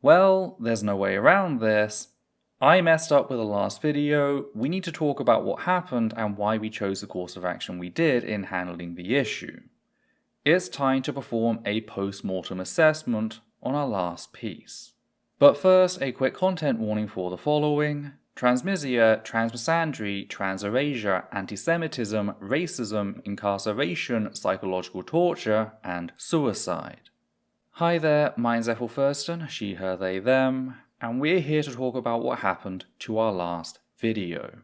Well, there's no way around this. I messed up with the last video. We need to talk about what happened and why we chose the course of action we did in handling the issue. It's time to perform a post-mortem assessment on our last piece. But first, a quick content warning for the following: transmisia, transmisandry, transerasure, antisemitism, racism, incarceration, psychological torture, and suicide. Hi there, mine's Ethel Thurston, she, her, they, them, and we're here to talk about what happened to our last video.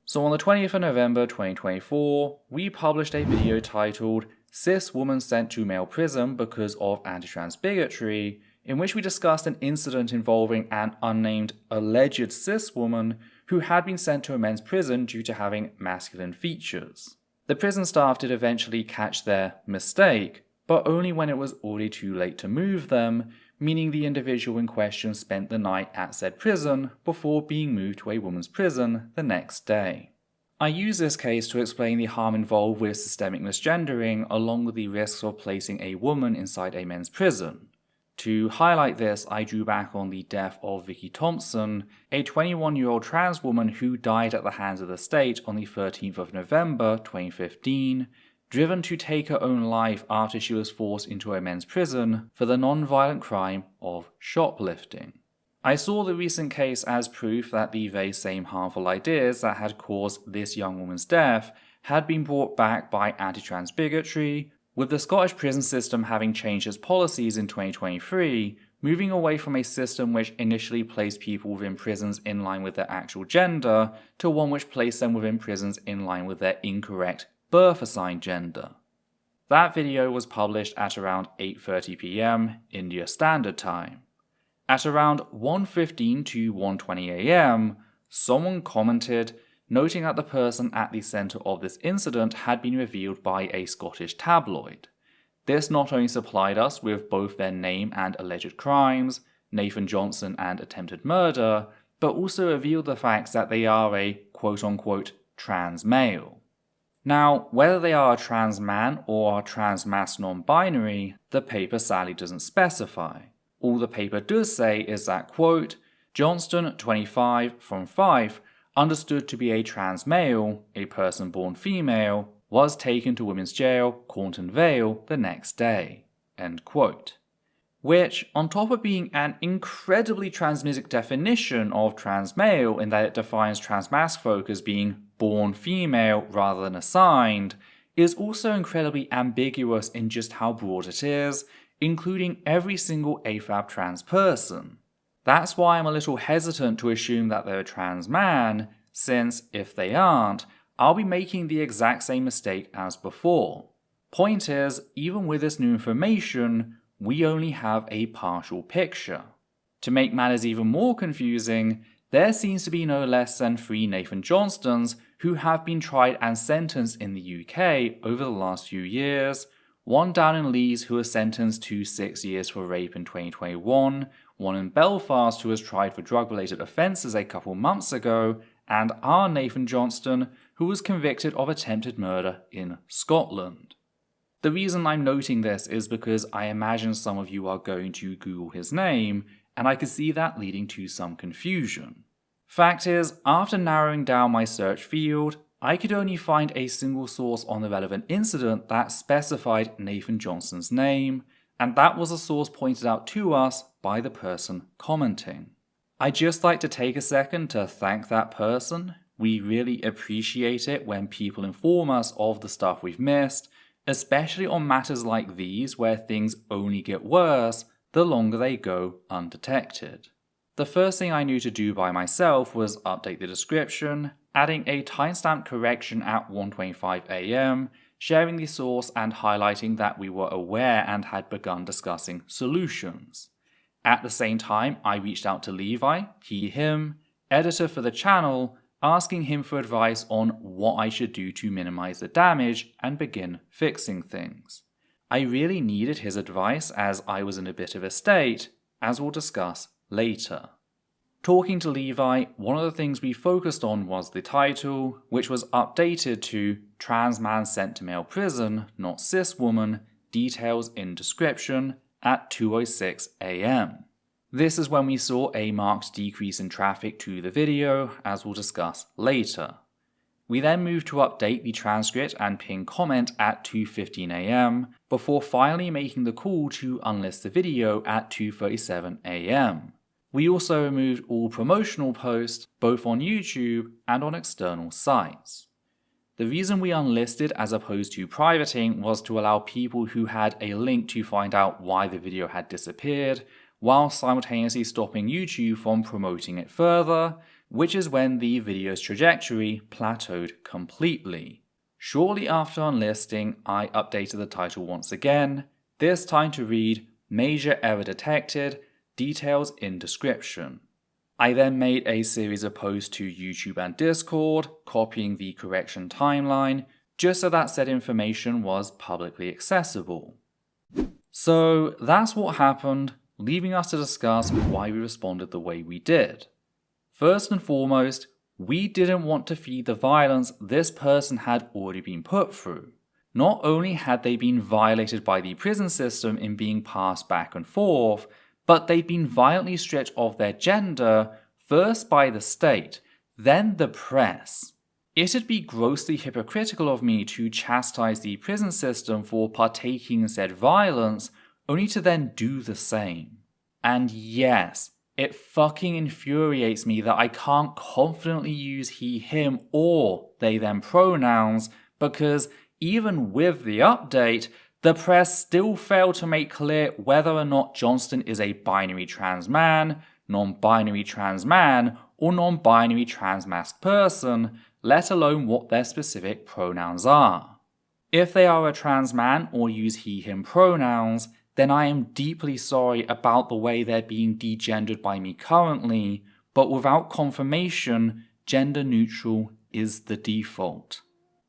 So on the 20th of November 2024, we published a video titled "Cis Woman Sent to Male Prison Because of Anti-Trans Bigotry," in which we discussed an incident involving an unnamed alleged cis woman who had been sent to a men's prison due to having masculine features. The prison staff did eventually catch their mistake, but only when it was already too late to move them, meaning the individual in question spent the night at said prison before being moved to a woman's prison the next day. I use this case to explain the harm involved with systemic misgendering along with the risks of placing a woman inside a men's prison. To highlight this, I drew back on the death of Vicky Thompson, a 21-year-old trans woman who died at the hands of the state on the 13th of November 2015, driven to take her own life after she was forced into a men's prison for the non-violent crime of shoplifting. I saw the recent case as proof that the very same harmful ideas that had caused this young woman's death had been brought back by anti-trans bigotry, with the Scottish prison system having changed its policies in 2023, moving away from a system which initially placed people within prisons in line with their actual gender to one which placed them within prisons in line with their incorrect birth-assigned gender. That video was published at around 8:30 PM India Standard Time. At around 1:15 to 1:20 AM, someone commented, noting that the person at the centre of this incident had been revealed by a Scottish tabloid. This not only supplied us with both their name and alleged crimes, Nathan Johnson and attempted murder, but also revealed the fact that they are a quote-unquote trans male. Now, whether they are a trans man or a trans mass non-binary, the paper sadly doesn't specify. All the paper does say is that, quote, Johnston, 25, from Fife, understood to be a trans male, a person born female, was taken to women's jail, Cornton Vale, the next day, end quote. Which, on top of being an incredibly transmissive definition of trans male in that it defines trans mass folk as being born female rather than assigned, is also incredibly ambiguous in just how broad it is, including every single AFAB trans person. That's why I'm a little hesitant to assume that they're a trans man, since if they aren't, I'll be making the exact same mistake as before. Point is, even with this new information, we only have a partial picture. To make matters even more confusing, there seems to be no less than 3 Nathan Johnstons who have been tried and sentenced in the UK over the last few years, one down in Leeds who was sentenced to 6 years for rape in 2021, one in Belfast who was tried for drug-related offences a couple months ago, and our Nathan Johnston who was convicted of attempted murder in Scotland. The reason I'm noting this is because I imagine some of you are going to Google his name, and I could see that leading to some confusion. Fact is, after narrowing down my search field, I could only find a single source on the relevant incident that specified Nathan Johnston's name, and that was a source pointed out to us by the person commenting. I'd just like to take a second to thank that person. We really appreciate it when people inform us of the stuff we've missed, especially on matters like these where things only get worse the longer they go undetected. The first thing I knew to do by myself was update the description, adding a timestamp correction at 1:25 AM, sharing the source and highlighting that we were aware and had begun discussing solutions. At the same time, I reached out to Levi, he, him, editor for the channel, asking him for advice on what I should do to minimize the damage and begin fixing things. I really needed his advice as I was in a bit of a state, as we'll discuss later. Talking to Levi, one of the things we focused on was the title, which was updated to Trans Man Sent to Male Prison, Not Cis Woman, Details in Description, at 2:06 AM. This is when we saw a marked decrease in traffic to the video, as we'll discuss later. We then moved to update the transcript and pin comment at 2:15 AM, before finally making the call to unlist the video at 2:37 AM. We also removed all promotional posts, both on YouTube and on external sites. The reason we unlisted as opposed to privating was to allow people who had a link to find out why the video had disappeared, while simultaneously stopping YouTube from promoting it further, which is when the video's trajectory plateaued completely. Shortly after unlisting, I updated the title once again, this time to read "Major Error Detected, Details in Description." I then made a series of posts to YouTube and Discord, copying the correction timeline, just so that said information was publicly accessible. So that's what happened, leaving us to discuss why we responded the way we did. First and foremost, we didn't want to feed the violence this person had already been put through. Not only had they been violated by the prison system in being passed back and forth, but they'd been violently stripped of their gender, first by the state, then the press. It'd be grossly hypocritical of me to chastise the prison system for partaking in said violence, only to then do the same. And yes, it fucking infuriates me that I can't confidently use he, him, or they, them pronouns, because even with the update, the press still failed to make clear whether or not Johnston is a binary trans man, non-binary trans man, or non-binary transmasc person, let alone what their specific pronouns are. If they are a trans man or use he, him pronouns, then I am deeply sorry about the way they're being degendered by me currently, but without confirmation, gender neutral is the default.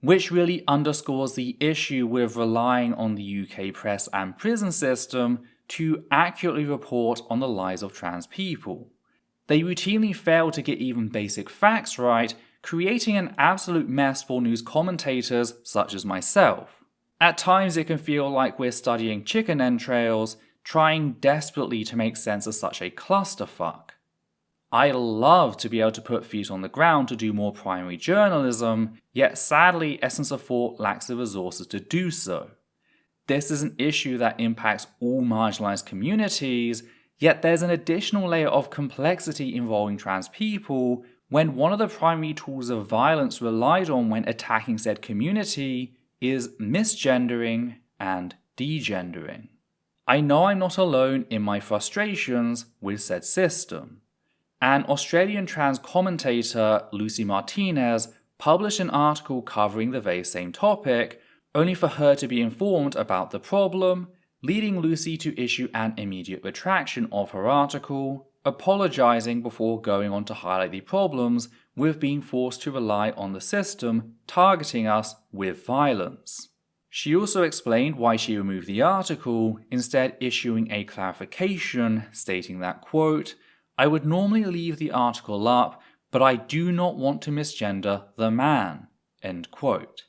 Which really underscores the issue with relying on the UK press and prison system to accurately report on the lives of trans people. They routinely fail to get even basic facts right, creating an absolute mess for news commentators such as myself. At times it can feel like we're studying chicken entrails, trying desperately to make sense of such a clusterfuck. I'd love to be able to put feet on the ground to do more primary journalism, yet sadly Essence of Thought lacks the resources to do so. This is an issue that impacts all marginalized communities, yet there's an additional layer of complexity involving trans people when one of the primary tools of violence relied on when attacking said community is misgendering and degendering. I know I'm not alone in my frustrations with said system. An Australian trans commentator, Lucy Martinez, published an article covering the very same topic, only for her to be informed about the problem, leading Lucy to issue an immediate retraction of her article, apologizing before going on to highlight the problems with being forced to rely on the system targeting us with violence. She also explained why she removed the article, instead issuing a clarification stating that, quote, "I would normally leave the article up, but I do not want to misgender the man," end quote.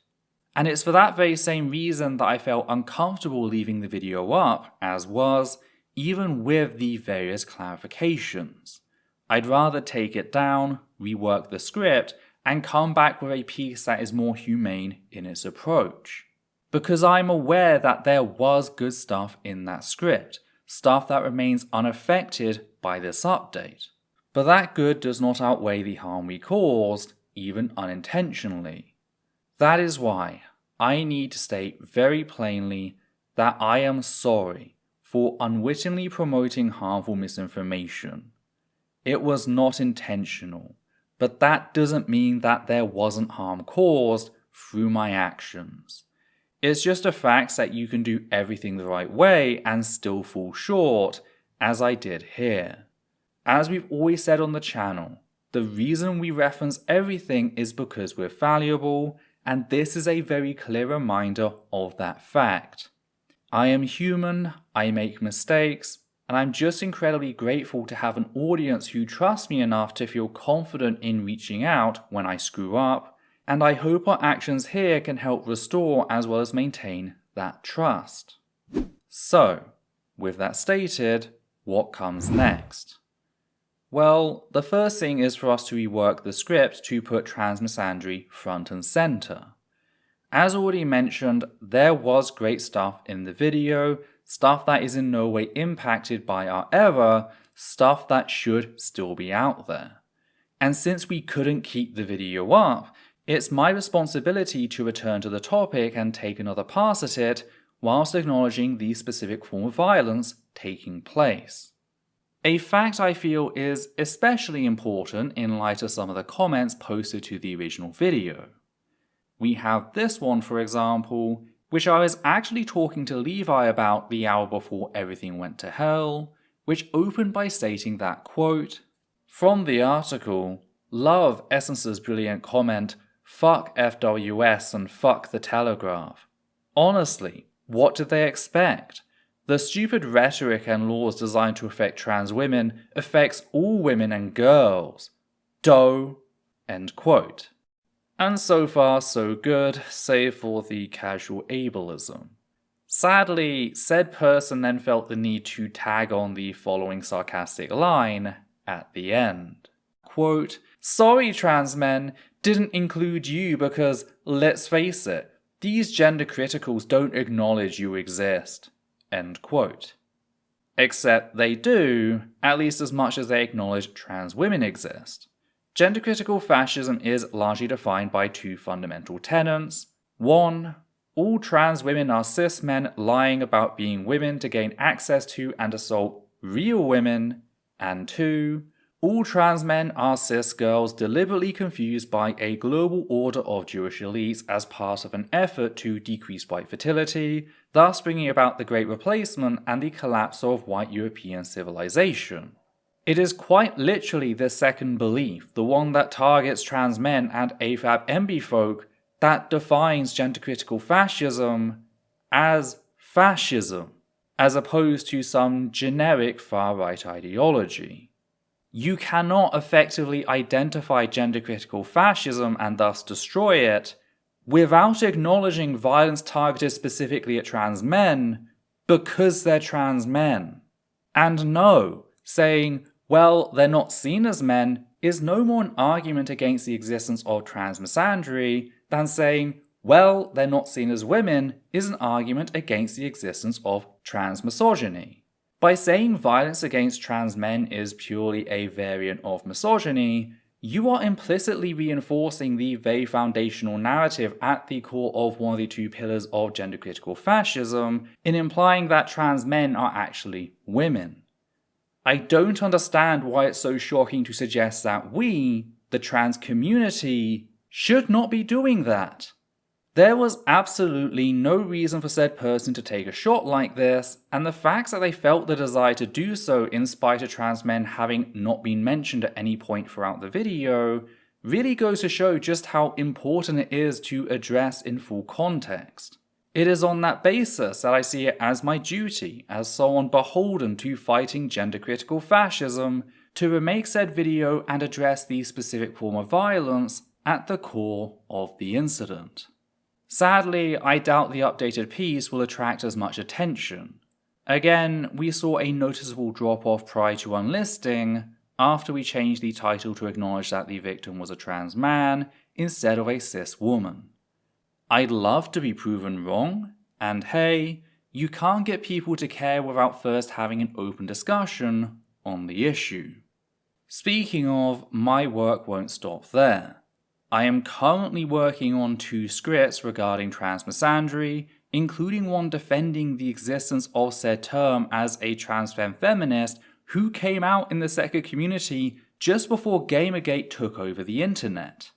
And it's for that very same reason that I felt uncomfortable leaving the video up, as was, even with the various clarifications. I'd rather take it down, rework the script, and come back with a piece that is more humane in its approach. Because I'm aware that there was good stuff in that script, stuff that remains unaffected by this update. But that good does not outweigh the harm we caused, even unintentionally. That is why I need to state very plainly that I am sorry for unwittingly promoting harmful misinformation. It was not intentional, but that doesn't mean that there wasn't harm caused through my actions. It's just a fact that you can do everything the right way and still fall short, as I did here. As we've always said on the channel, the reason we reference everything is because we're fallible, and this is a very clear reminder of that fact. I am human, I make mistakes, and I'm just incredibly grateful to have an audience who trust me enough to feel confident in reaching out when I screw up, and I hope our actions here can help restore as well as maintain that trust. So, with that stated, what comes next? Well, the first thing is for us to rework the script to put trans misandry front and center. As already mentioned, there was great stuff in the video, stuff that is in no way impacted by our error, stuff that should still be out there. And since we couldn't keep the video up, it's my responsibility to return to the topic and take another pass at it, whilst acknowledging the specific form of violence taking place. A fact I feel is especially important in light of some of the comments posted to the original video. We have this one, for example, which I was actually talking to Levi about the hour before everything went to hell, which opened by stating that, quote, "From the article, love Essence's brilliant comment, fuck FWS and fuck the Telegraph. Honestly, what did they expect? The stupid rhetoric and laws designed to affect trans women affects all women and girls. Doe." End quote. And so far so good, save for the casual ableism. Sadly, said person then felt the need to tag on the following sarcastic line at the end. Quote, "Sorry trans men, didn't include you because, let's face it, these gender criticals don't acknowledge you exist." End quote. Except they do, at least as much as they acknowledge trans women exist. Gender critical fascism is largely defined by two fundamental tenets. 1. All trans women are cis men lying about being women to gain access to and assault real women. And 2. All trans men are cis girls deliberately confused by a global order of Jewish elites as part of an effort to decrease white fertility, thus bringing about the Great Replacement and the collapse of white European civilization. It is quite literally this second belief, the one that targets trans men and AFAB MB folk, that defines gender-critical fascism as fascism, as opposed to some generic far-right ideology. You cannot effectively identify gender-critical fascism and thus destroy it without acknowledging violence targeted specifically at trans men because they're trans men. And no, saying, well, they're not seen as men is no more an argument against the existence of trans misandry than saying, well, they're not seen as women is an argument against the existence of trans misogyny. By saying violence against trans men is purely a variant of misogyny, you are implicitly reinforcing the very foundational narrative at the core of one of the two pillars of gender-critical fascism in implying that trans men are actually women. I don't understand why it's so shocking to suggest that we, the trans community, should not be doing that. There was absolutely no reason for said person to take a shot like this, and the fact that they felt the desire to do so in spite of trans men having not been mentioned at any point throughout the video really goes to show just how important it is to address in full context. It is on that basis that I see it as my duty, as someone beholden to fighting gender-critical fascism, to remake said video and address the specific form of violence at the core of the incident. Sadly, I doubt the updated piece will attract as much attention. Again, we saw a noticeable drop-off prior to unlisting, after we changed the title to acknowledge that the victim was a trans man instead of a cis woman. I'd love to be proven wrong, and hey, you can't get people to care without first having an open discussion on the issue. Speaking of, my work won't stop there. I am currently working on 2 scripts regarding trans misandry, including one defending the existence of said term as a trans femme feminist who came out in the second community just before Gamergate took over the internet.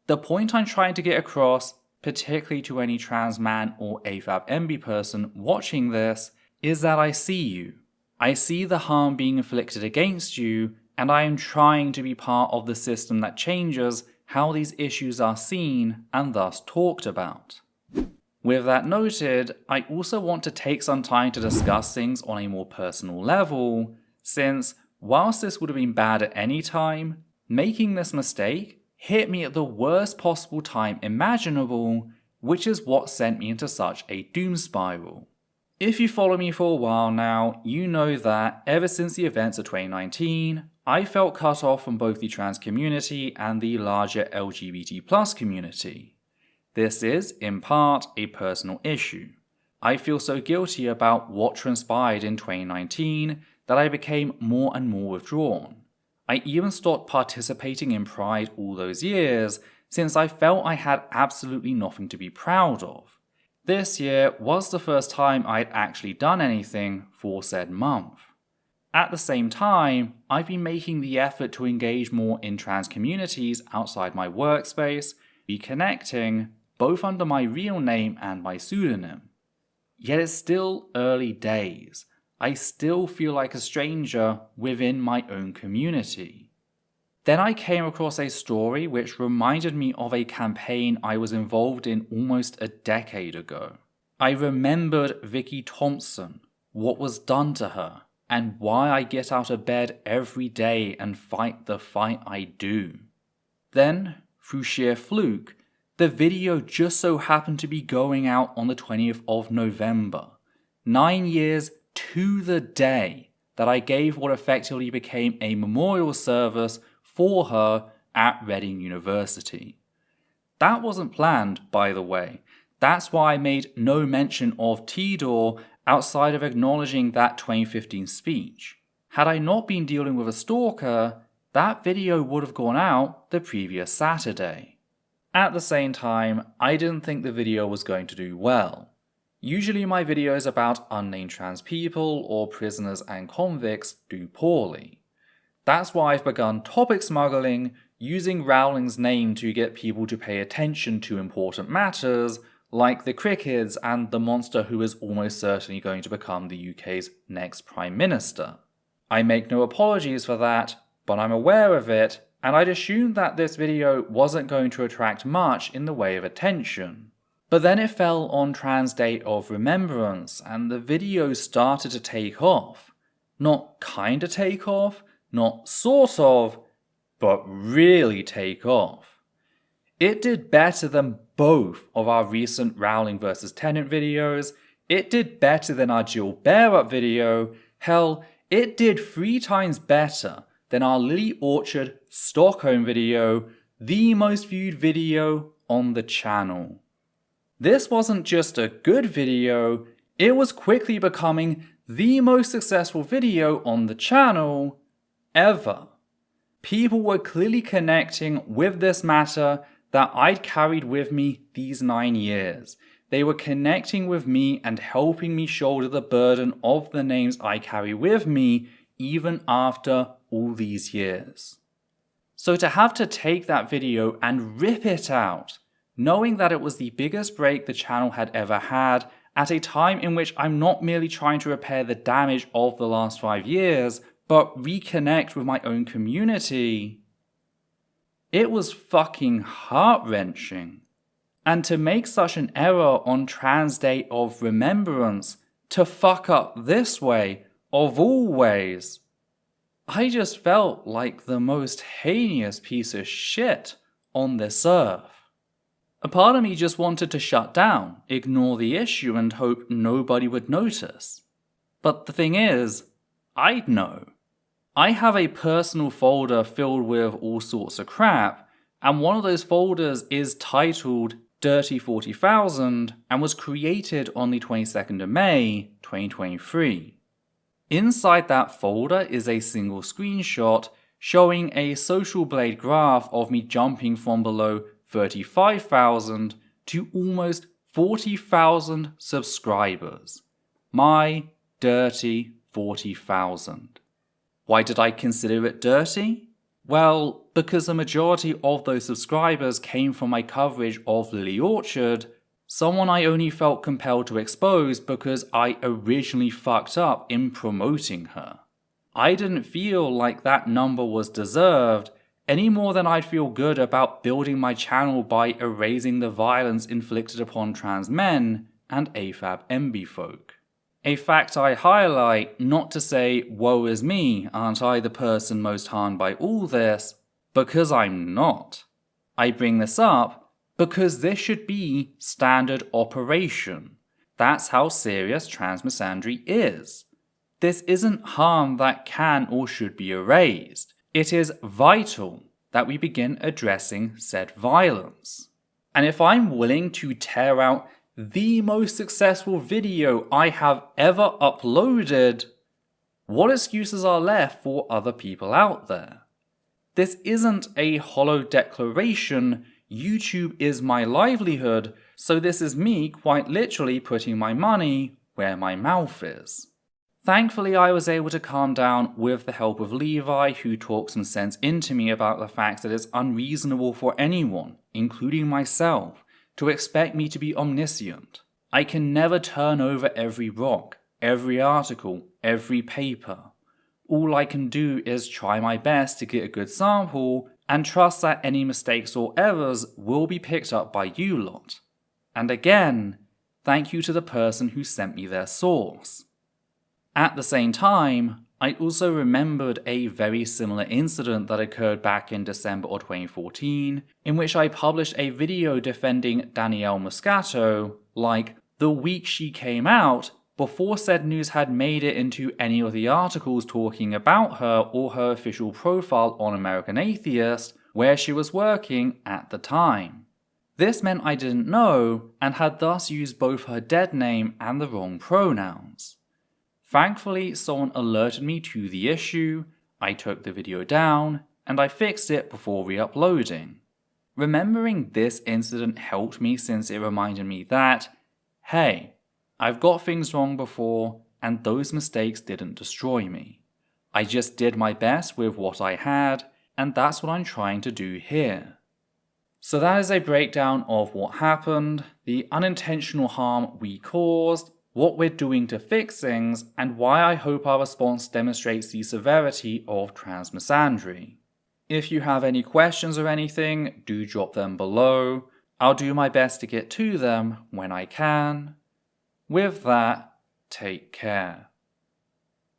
The point I'm trying to get across, particularly to any trans man or AFAB MB person watching this, is that I see you. I see the harm being inflicted against you, and I am trying to be part of the system that changes how these issues are seen and thus talked about. With that noted, I also want to take some time to discuss things on a more personal level, since whilst this would have been bad at any time, making this mistake hit me at the worst possible time imaginable, which is what sent me into such a doom spiral. If you follow me for a while now, you know that ever since the events of 2019, I felt cut off from both the trans community and the larger LGBT+ community. This is, in part, a personal issue. I feel so guilty about what transpired in 2019 that I became more and more withdrawn. I even stopped participating in Pride all those years, since I felt I had absolutely nothing to be proud of. This year was the first time I'd actually done anything for said month. At the same time, I've been making the effort to engage more in trans communities outside my workspace, reconnecting, both under my real name and my pseudonym. Yet it's still early days. I still feel like a stranger within my own community. Then I came across a story which reminded me of a campaign I was involved in almost a decade ago. I remembered Vicky Thompson, what was done to her, and why I get out of bed every day and fight the fight I do. Then, through sheer fluke, the video just so happened to be going out on the 20th of November, 9 years to the day that I gave what effectively became a memorial service for her at Reading University. That wasn't planned, by the way. That's why I made no mention of Tidor outside of acknowledging that 2015 speech. Had I not been dealing with a stalker, that video would have gone out the previous Saturday. At the same time, I didn't think the video was going to do well. Usually my videos about unnamed trans people or prisoners and convicts do poorly. That's why I've begun topic smuggling, using Rowling's name to get people to pay attention to important matters, like the crickets and the monster who is almost certainly going to become the UK's next Prime Minister. I make no apologies for that, but I'm aware of it, and I'd assumed that this video wasn't going to attract much in the way of attention. But then it fell on Trans Day of Remembrance, and the video started to take off. Not kinda take off, not sort of, but really take off. It did better than both of our recent Rowling vs. Tennant videos, it did better than our Jill Bear-Up video, hell, it did 3 times better than our Lily Orchard Stockholm video, the most viewed video on the channel. This wasn't just a good video, it was quickly becoming the most successful video on the channel ever. People were clearly connecting with this matter that I'd carried with me these 9 years. They were connecting with me and helping me shoulder the burden of the names I carry with me even after all these years. So to have to take that video and rip it out, knowing that it was the biggest break the channel had ever had at a time in which I'm not merely trying to repair the damage of the last 5 years, but reconnect with my own community, it was fucking heart-wrenching. And to make such an error on Trans Day of Remembrance, to fuck up this way, of all ways, I just felt like the most heinous piece of shit on this earth. A part of me just wanted to shut down, ignore the issue and hope nobody would notice. But the thing is, I'd know. I have a personal folder filled with all sorts of crap, and one of those folders is titled Dirty 40,000 and was created on the 22nd of May, 2023. Inside that folder is a single screenshot showing a Social Blade graph of me jumping from below 35,000 to almost 40,000 subscribers. My dirty 40,000. Why did I consider it dirty? Well, because the majority of those subscribers came from my coverage of Lily Orchard, someone I only felt compelled to expose because I originally fucked up in promoting her. I didn't feel like that number was deserved any more than I'd feel good about building my channel by erasing the violence inflicted upon trans men and AFAB MB folk. A fact I highlight not to say, woe is me, aren't I the person most harmed by all this, because I'm not. I bring this up because this should be standard operation. That's how serious transmisandry is. This isn't harm that can or should be erased. It is vital that we begin addressing said violence. And if I'm willing to tear out the most successful video I have ever uploaded, what excuses are left for other people out there? This isn't a hollow declaration, YouTube is my livelihood, so this is me quite literally putting my money where my mouth is. Thankfully, I was able to calm down with the help of Levi, who talked some sense into me about the fact that it's unreasonable for anyone, including myself, to expect me to be omniscient. I can never turn over every rock, every article, every paper. All I can do is try my best to get a good sample and trust that any mistakes or errors will be picked up by you lot. And again, thank you to the person who sent me their source. At the same time, I also remembered a very similar incident that occurred back in December of 2014, in which I published a video defending Danielle Moscato, like, the week she came out, before said news had made it into any of the articles talking about her or her official profile on American Atheist, where she was working at the time. This meant I didn't know, and had thus used both her dead name and the wrong pronouns. Thankfully, someone alerted me to the issue, I took the video down, and I fixed it before re-uploading. Remembering this incident helped me since it reminded me that, hey, I've got things wrong before, and those mistakes didn't destroy me. I just did my best with what I had, and that's what I'm trying to do here. So that is a breakdown of what happened, the unintentional harm we caused, what we're doing to fix things, and why I hope our response demonstrates the severity of transmisandry. If you have any questions or anything, do drop them below. I'll do my best to get to them when I can. With that, take care.